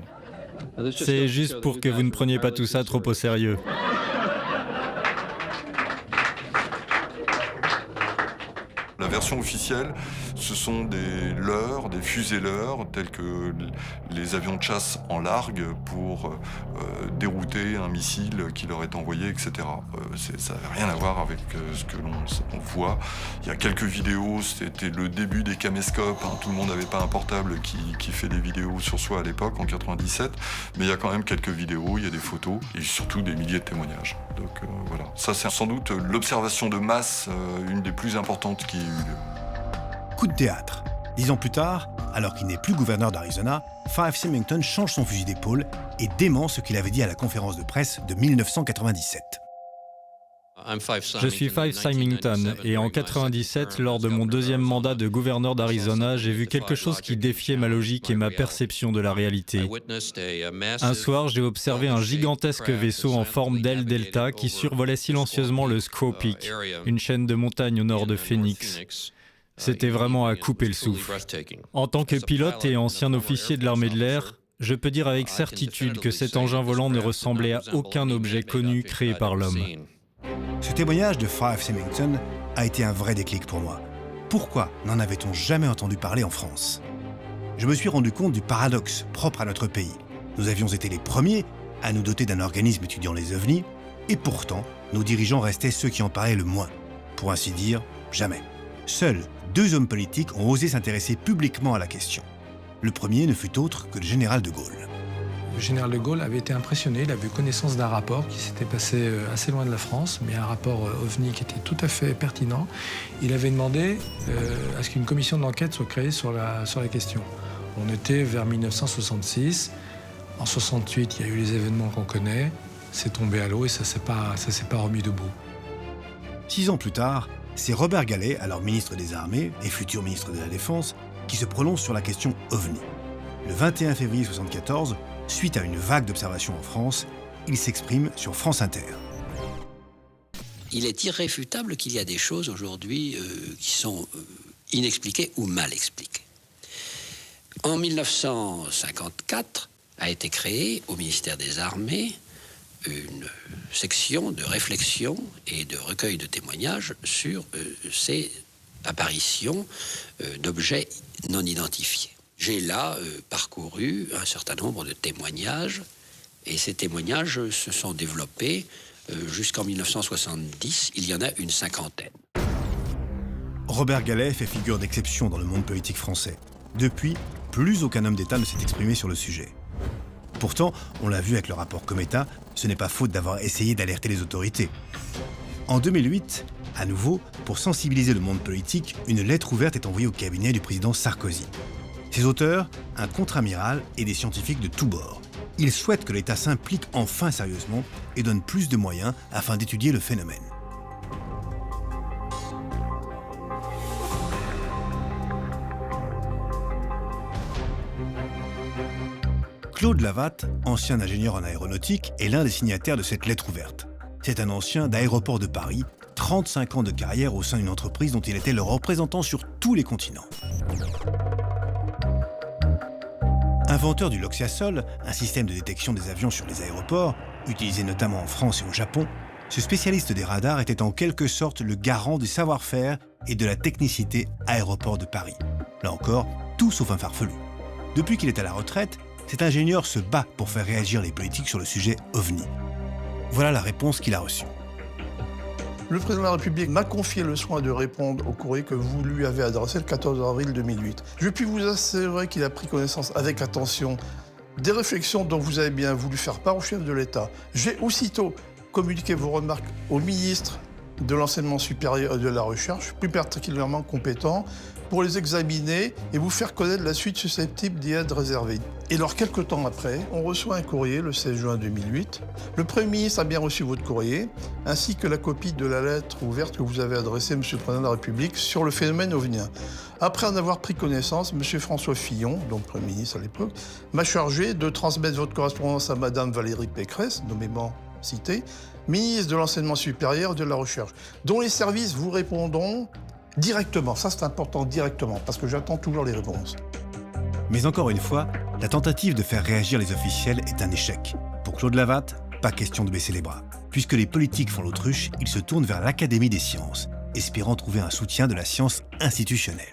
C'est juste pour que vous ne preniez pas tout ça trop au sérieux. La version officielle, ce sont des leurres, des fusées-leurres, tels que les avions de chasse en largue pour dérouter un missile qui leur est envoyé, etc. Ça n'avait rien à voir avec ce que l'on voit. Il y a quelques vidéos, c'était le début des caméscopes. Hein. Tout le monde n'avait pas un portable qui fait des vidéos sur soi à l'époque, en 97. Mais il y a quand même quelques vidéos, il y a des photos et surtout des milliers de témoignages. Donc voilà. Ça, c'est sans doute l'observation de masse, une des plus importantes qui ait eu lieu. Coup de théâtre. 10 ans plus tard, alors qu'il n'est plus gouverneur d'Arizona, Five Symington change son fusil d'épaule et dément ce qu'il avait dit à la conférence de presse de 1997. Je suis Five Symington et en 1997, lors de mon deuxième mandat de gouverneur d'Arizona, j'ai vu quelque chose qui défiait ma logique et ma perception de la réalité. Un soir, j'ai observé un gigantesque vaisseau en forme d'aile delta qui survolait silencieusement le Squaw Peak, une chaîne de montagnes au nord de Phoenix. C'était vraiment à couper le souffle. En tant que pilote et ancien officier de l'armée de l'air, je peux dire avec certitude que cet engin volant ne ressemblait à aucun objet connu créé par l'homme. Ce témoignage de Five Symington a été un vrai déclic pour moi. Pourquoi n'en avait-on jamais entendu parler en France? Je me suis rendu compte du paradoxe propre à notre pays. Nous avions été les premiers à nous doter d'un organisme étudiant les ovnis, et pourtant, nos dirigeants restaient ceux qui en parlaient le moins. Pour ainsi dire, jamais. Seuls 2 hommes politiques ont osé s'intéresser publiquement à la question. Le premier ne fut autre que le général de Gaulle. Le général de Gaulle avait été impressionné, il avait eu connaissance d'un rapport qui s'était passé assez loin de la France, mais un rapport OVNI qui était tout à fait pertinent. Il avait demandé à ce qu'une commission d'enquête soit créée sur la question. On était vers 1966. En 68, il y a eu les événements qu'on connaît. C'est tombé à l'eau et ça s'est pas remis debout. 6 ans plus tard, c'est Robert Galet, alors ministre des Armées et futur ministre de la Défense, qui se prononce sur la question OVNI. Le 21 février 1974, suite à une vague d'observations en France, il s'exprime sur France Inter. Il est irréfutable qu'il y a des choses aujourd'hui qui sont inexpliquées ou mal expliquées. En 1954 a été créée au ministère des Armées une section de réflexion et de recueil de témoignages sur ces apparitions d'objets non identifiés. J'ai là parcouru un certain nombre de témoignages et ces témoignages se sont développés jusqu'en 1970. Il y en a une 50aine. Robert Galet fait figure d'exception dans le monde politique français. Depuis, plus aucun homme d'État ne s'est exprimé sur le sujet. Pourtant, on l'a vu avec le rapport Cometa, ce n'est pas faute d'avoir essayé d'alerter les autorités. En 2008, à nouveau, pour sensibiliser le monde politique, une lettre ouverte est envoyée au cabinet du président Sarkozy. Ses auteurs, un contre-amiral et des scientifiques de tous bords. Ils souhaitent que l'État s'implique enfin sérieusement et donne plus de moyens afin d'étudier le phénomène. Claude Lavatte, ancien ingénieur en aéronautique, est l'un des signataires de cette lettre ouverte. C'est un ancien d'Aéroports de Paris, 35 ans de carrière au sein d'une entreprise dont il était le représentant sur tous les continents. Inventeur du Loxiasol, un système de détection des avions sur les aéroports, utilisé notamment en France et au Japon, ce spécialiste des radars était en quelque sorte le garant du savoir-faire et de la technicité Aéroports de Paris. Là encore, tout sauf un farfelu. Depuis qu'il est à la retraite, cet ingénieur se bat pour faire réagir les politiques sur le sujet OVNI. Voilà la réponse qu'il a reçue. Le président de la République m'a confié le soin de répondre au courrier que vous lui avez adressé le 14 avril 2008. Je puis vous assurer qu'il a pris connaissance avec attention des réflexions dont vous avez bien voulu faire part au chef de l'État. J'ai aussitôt communiqué vos remarques au ministre de l'Enseignement supérieur et de la Recherche, plus particulièrement compétent, pour les examiner et vous faire connaître la suite susceptible d'y être réservée. Et alors, quelques temps après, on reçoit un courrier, le 16 juin 2008. Le Premier ministre a bien reçu votre courrier, ainsi que la copie de la lettre ouverte que vous avez adressée, Monsieur le Président de la République, sur le phénomène ovenien. Après en avoir pris connaissance, Monsieur François Fillon, donc Premier ministre à l'époque, m'a chargé de transmettre votre correspondance à Madame Valérie Pécresse, nommément citée, ministre de l'Enseignement supérieur et de la Recherche, dont les services vous répondront directement. Ça, c'est important, directement, parce que j'attends toujours les réponses. Mais encore une fois, la tentative de faire réagir les officiels est un échec. Pour Claude Lavatte, pas question de baisser les bras. Puisque les politiques font l'autruche, ils se tournent vers l'Académie des sciences, espérant trouver un soutien de la science institutionnelle.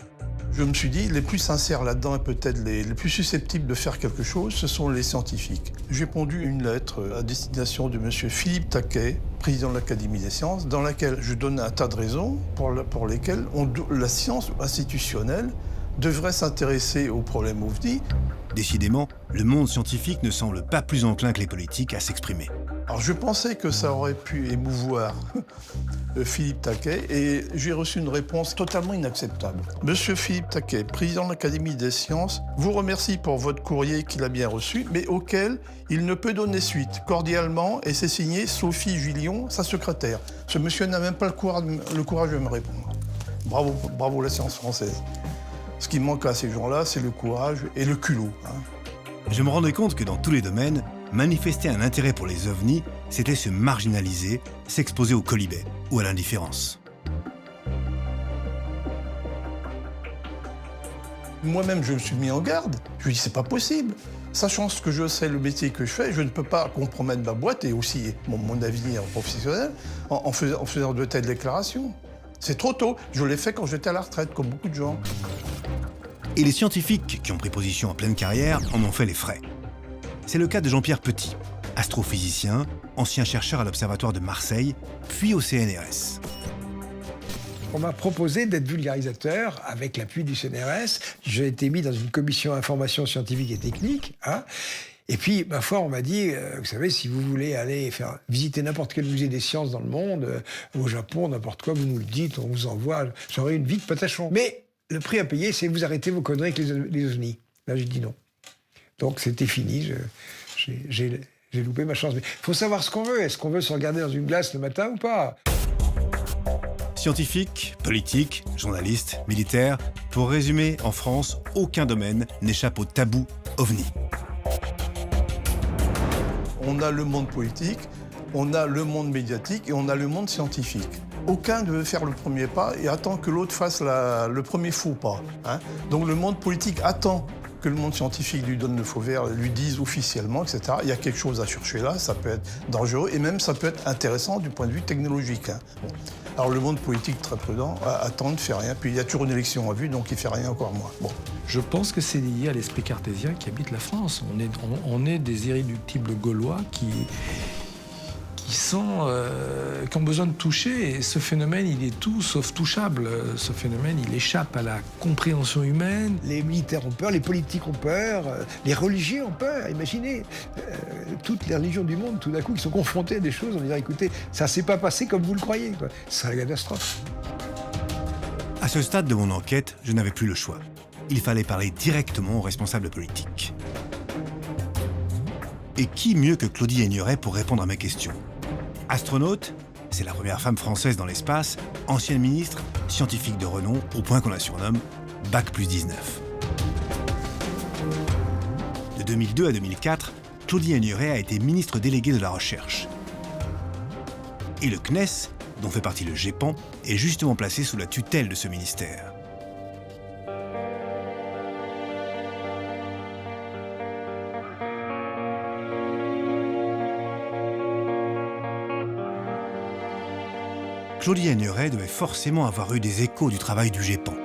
Je me suis dit, les plus sincères là-dedans et peut-être les plus susceptibles de faire quelque chose, ce sont les scientifiques. J'ai pondu une lettre à destination de M. Philippe Taquet, président de l'Académie des sciences, dans laquelle je donnais un tas de raisons pour lesquelles la science institutionnelle devrait s'intéresser aux problèmes OVNI. Décidément, le monde scientifique ne semble pas plus enclin que les politiques à s'exprimer. Alors je pensais que ça aurait pu émouvoir Philippe Taquet et j'ai reçu une réponse totalement inacceptable. Monsieur Philippe Taquet, président de l'Académie des sciences, vous remercie pour votre courrier qu'il a bien reçu, mais auquel il ne peut donner suite. Cordialement, et c'est signé Sophie Julion, sa secrétaire. Ce monsieur n'a même pas le courage de me répondre. Bravo, bravo la science française. Ce qui manque à ces gens-là, c'est le courage et le culot. Je me rendais compte que dans tous les domaines, manifester un intérêt pour les ovnis, c'était se marginaliser, s'exposer au quolibet ou à l'indifférence. Moi-même, je me suis mis en garde. Je me dis, c'est pas possible. Sachant ce que je sais, le métier que je fais, je ne peux pas compromettre ma boîte et aussi mon avenir professionnel en faisant de telles déclarations. C'est trop tôt. Je l'ai fait quand j'étais à la retraite, comme beaucoup de gens. Et les scientifiques qui ont pris position en pleine carrière en ont fait les frais. C'est le cas de Jean-Pierre Petit, astrophysicien, ancien chercheur à l'Observatoire de Marseille, puis au CNRS. On m'a proposé d'être vulgarisateur avec l'appui du CNRS. J'ai été mis dans une commission information scientifique et technique. Et puis, ma foi, on m'a dit, vous savez, si vous voulez aller visiter n'importe quel musée des sciences dans le monde, au Japon, n'importe quoi, vous nous le dites, on vous envoie, j'aurai une vie de patachon. Mais le prix à payer, c'est vous arrêtez vos conneries avec les ovnis. Là, j'ai dit non. Donc, c'était fini. J'ai loupé ma chance. Mais il faut savoir ce qu'on veut. Est-ce qu'on veut se regarder dans une glace le matin ou pas ? Scientifiques, politiques, journalistes, militaires, pour résumer, en France, aucun domaine n'échappe au tabou OVNI. On a le monde politique, on a le monde médiatique et on a le monde scientifique. Aucun ne veut faire le premier pas et attend que l'autre fasse le premier faux pas. Donc le monde politique attend que le monde scientifique lui donne le feu vert, lui dise officiellement, etc. Il y a quelque chose à chercher là, ça peut être dangereux et même ça peut être intéressant du point de vue technologique. Bon. Alors le monde politique, très prudent, attend, ne fait rien. Puis il y a toujours une élection en vue, donc il ne fait rien encore moins. Bon. Je pense que c'est lié à l'esprit cartésien qui habite la France. On est des irréductibles Gaulois qui ont besoin de toucher. Et ce phénomène, il est tout sauf touchable. Ce phénomène, il échappe à la compréhension humaine. Les militaires ont peur, les politiques ont peur, les religieux ont peur. Imaginez, toutes les religions du monde, tout d'un coup, qui sont confrontées à des choses, on dirait, écoutez, ça ne s'est pas passé comme vous le croyez. C'est la catastrophe. À ce stade de mon enquête, je n'avais plus le choix. Il fallait parler directement aux responsables politiques. Et qui mieux que Claudie Aigneret pour répondre à mes questions ? Astronaute, c'est la première femme française dans l'espace, ancienne ministre, scientifique de renom, au point qu'on la surnomme Bac+19. De 2002 à 2004, Claudie Aigneret a été ministre déléguée de la Recherche. Et le CNES, dont fait partie le GEPAN, est justement placé sous la tutelle de ce ministère. Claudie Aigneret devait forcément avoir eu des échos du travail du GEPAN.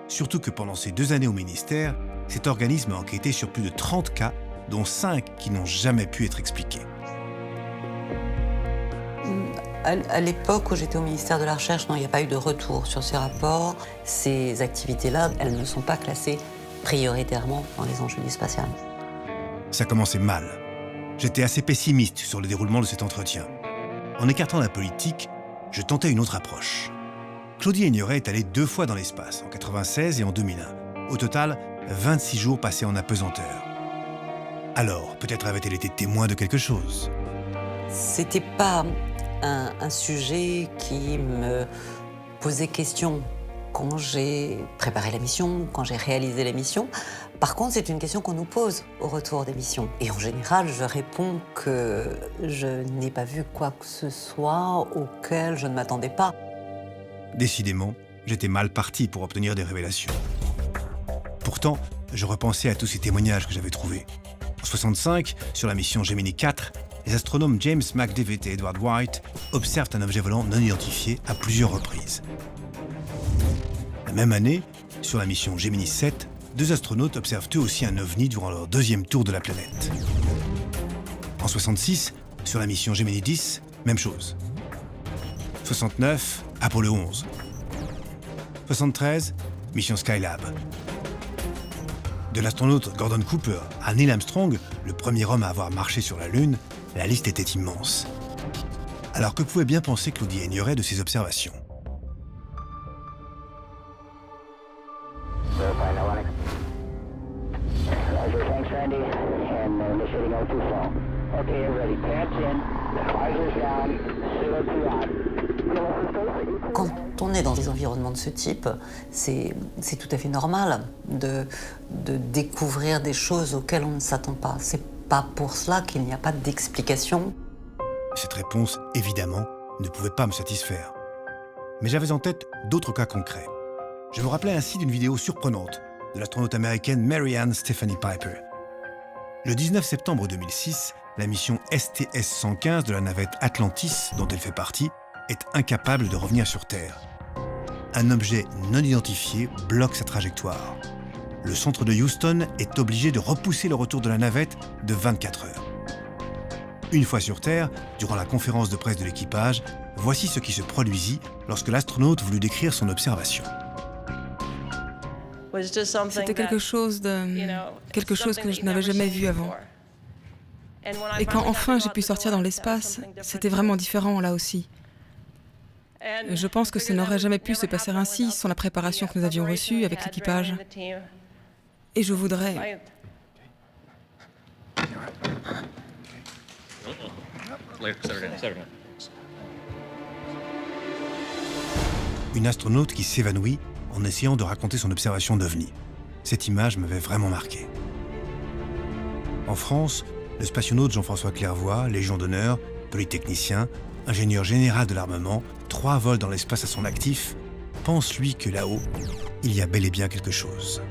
Surtout que pendant ces 2 années au ministère, cet organisme a enquêté sur plus de 30 cas, dont 5 qui n'ont jamais pu être expliqués. À l'époque où j'étais au ministère de la Recherche, non, il n'y a pas eu de retour sur ces rapports. Ces activités-là, elles ne sont pas classées prioritairement dans les enjeux du spatial. Ça commençait mal. J'étais assez pessimiste sur le déroulement de cet entretien. En écartant la politique, je tentais une autre approche. Claudie Aigneret est allée 2 fois dans l'espace, en 1996 et en 2001. Au total, 26 jours passés en apesanteur. Alors, peut-être avait-elle été témoin de quelque chose. C'était pas un sujet qui me posait question quand j'ai préparé la mission, quand j'ai réalisé la mission. Par contre, c'est une question qu'on nous pose au retour des missions. Et en général, je réponds que je n'ai pas vu quoi que ce soit auquel je ne m'attendais pas. Décidément, j'étais mal parti pour obtenir des révélations. Pourtant, je repensais à tous ces témoignages que j'avais trouvés. En 1965, sur la mission Gemini 4, les astronomes James McDivitt et Edward White observent un objet volant non identifié à plusieurs reprises. La même année, sur la mission Gemini 7, 2 astronautes observent eux aussi un ovni durant leur 2e tour de la planète. En 1966, sur la mission Gemini 10, même chose. 69, Apollo 11. 73, mission Skylab. De l'astronaute Gordon Cooper à Neil Armstrong, le premier homme à avoir marché sur la Lune, la liste était immense. Alors que pouvait bien penser Claudie Aigneret de ces observations? Quand on est dans des environnements de ce type, c'est tout à fait normal de découvrir des choses auxquelles on ne s'attend pas. C'est pas pour cela qu'il n'y a pas d'explication. Cette réponse, évidemment, ne pouvait pas me satisfaire. Mais j'avais en tête d'autres cas concrets. Je me rappelais ainsi d'une vidéo surprenante de l'astronaute américaine Mary Ann Stephanie Piper. Le 19 septembre 2006, la mission STS-115 de la navette Atlantis, dont elle fait partie, est incapable de revenir sur Terre. Un objet non identifié bloque sa trajectoire. Le centre de Houston est obligé de repousser le retour de la navette de 24 heures. Une fois sur Terre, durant la conférence de presse de l'équipage, voici ce qui se produisit lorsque l'astronaute voulut décrire son observation. C'était quelque chose que je n'avais jamais vu avant. Et quand enfin j'ai pu sortir dans l'espace, c'était vraiment différent là aussi. Je pense que ça n'aurait jamais pu se passer ainsi sans la préparation que nous avions reçue avec l'équipage. Et je voudrais... Une astronaute qui s'évanouit en essayant de raconter son observation d'OVNI. Cette image m'avait vraiment marqué. En France, le spationaute Jean-François Clairvoy, Légion d'honneur, polytechnicien, ingénieur général de l'armement, 3 vols dans l'espace à son actif, pense lui que là-haut, il y a bel et bien quelque chose.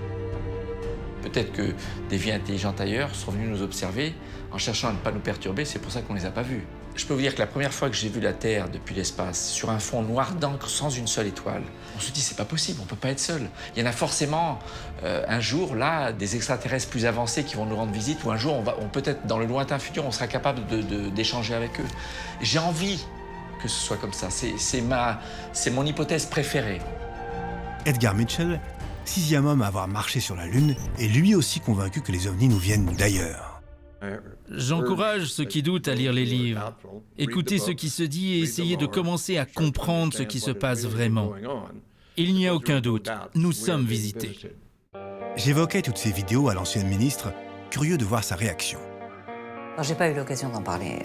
Peut-être que des vies intelligentes ailleurs sont venues nous observer en cherchant à ne pas nous perturber, c'est pour ça qu'on ne les a pas vus. Je peux vous dire que la première fois que j'ai vu la Terre depuis l'espace, sur un fond noir d'encre sans une seule étoile, on se dit c'est pas possible, on peut pas être seul. Il y en a forcément un jour là des extraterrestres plus avancés qui vont nous rendre visite, ou un jour on peut-être dans le lointain futur on sera capable d'échanger avec eux. J'ai envie que ce soit comme ça, c'est mon hypothèse préférée. Edgar Mitchell, 6e homme à avoir marché sur la Lune, est lui aussi convaincu que les ovnis nous viennent d'ailleurs. J'encourage ceux qui doutent à lire les livres, écouter ce qui se dit et essayer de commencer à comprendre ce qui se passe vraiment. Il n'y a aucun doute, nous sommes visités. J'évoquais toutes ces vidéos à l'ancienne ministre, curieux de voir sa réaction. J'ai pas eu l'occasion d'en parler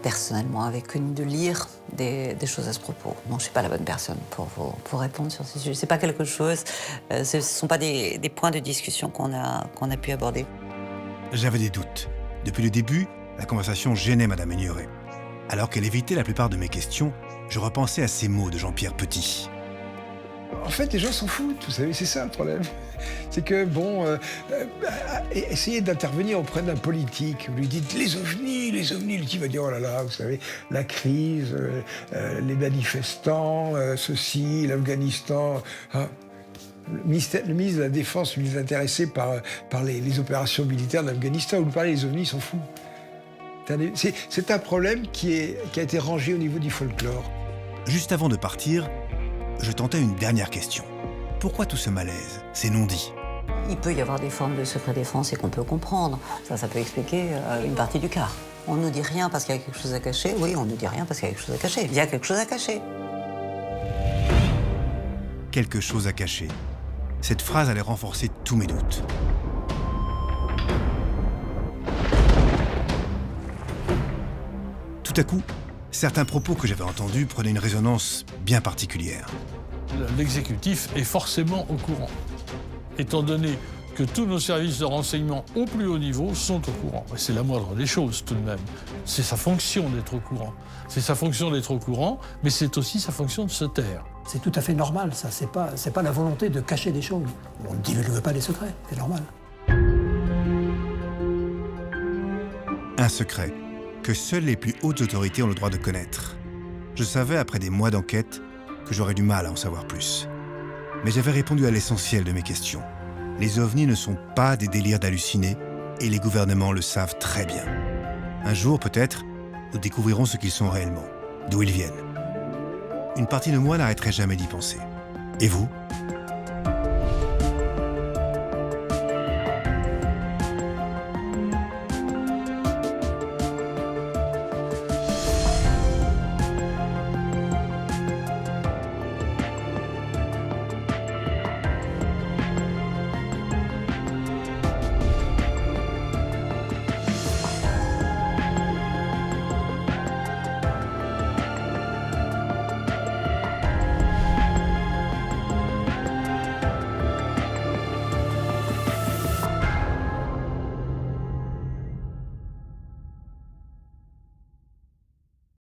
personnellement avec une, de lire des choses à ce propos. Non, je suis pas la bonne personne pour répondre sur ces sujets. C'est pas quelque chose, ce sont pas des points de discussion qu'on a pu aborder. J'avais des doutes. Depuis le début, la conversation gênait Madame Aigneret. Alors qu'elle évitait la plupart de mes questions, je repensais à ces mots de Jean-Pierre Petit. En fait, les gens s'en foutent, vous savez, c'est ça le problème. C'est que, essayez d'intervenir auprès d'un politique. Vous lui dites les ovnis, le type va dire, oh là là, vous savez, la crise, les manifestants, ceci, l'Afghanistan... Hein. Le ministre de la Défense, lui, est intéressé par les opérations militaires d'Afghanistan. Vous lui parlez des ovnis, il s'en fout. C'est un problème qui a été rangé au niveau du folklore. Juste avant de partir, je tentais une dernière question. Pourquoi tout ce malaise, ces non-dits? Il peut y avoir des formes de secret défense et qu'on peut comprendre. Ça peut expliquer une partie du quart. On ne nous dit rien parce qu'il y a quelque chose à cacher. Oui, on ne nous dit rien parce qu'il y a quelque chose à cacher. Il y a quelque chose à cacher. Quelque chose à cacher. Cette phrase allait renforcer tous mes doutes. Tout à coup, certains propos que j'avais entendus prenaient une résonance bien particulière. L'exécutif est forcément au courant, étant donné que tous nos services de renseignement au plus haut niveau sont au courant. Et c'est la moindre des choses tout de même. C'est sa fonction d'être au courant. C'est sa fonction d'être au courant, mais c'est aussi sa fonction de se taire. C'est tout à fait normal, ça. C'est pas la volonté de cacher des choses. On ne divulgue pas les secrets, c'est normal. Un secret que seules les plus hautes autorités ont le droit de connaître. Je savais, après des mois d'enquête, que j'aurais du mal à en savoir plus. Mais j'avais répondu à l'essentiel de mes questions. Les ovnis ne sont pas des délires d'hallucinés, et les gouvernements le savent très bien. Un jour, peut-être, nous découvrirons ce qu'ils sont réellement, d'où ils viennent. Une partie de moi n'arrêterait jamais d'y penser. Et vous ?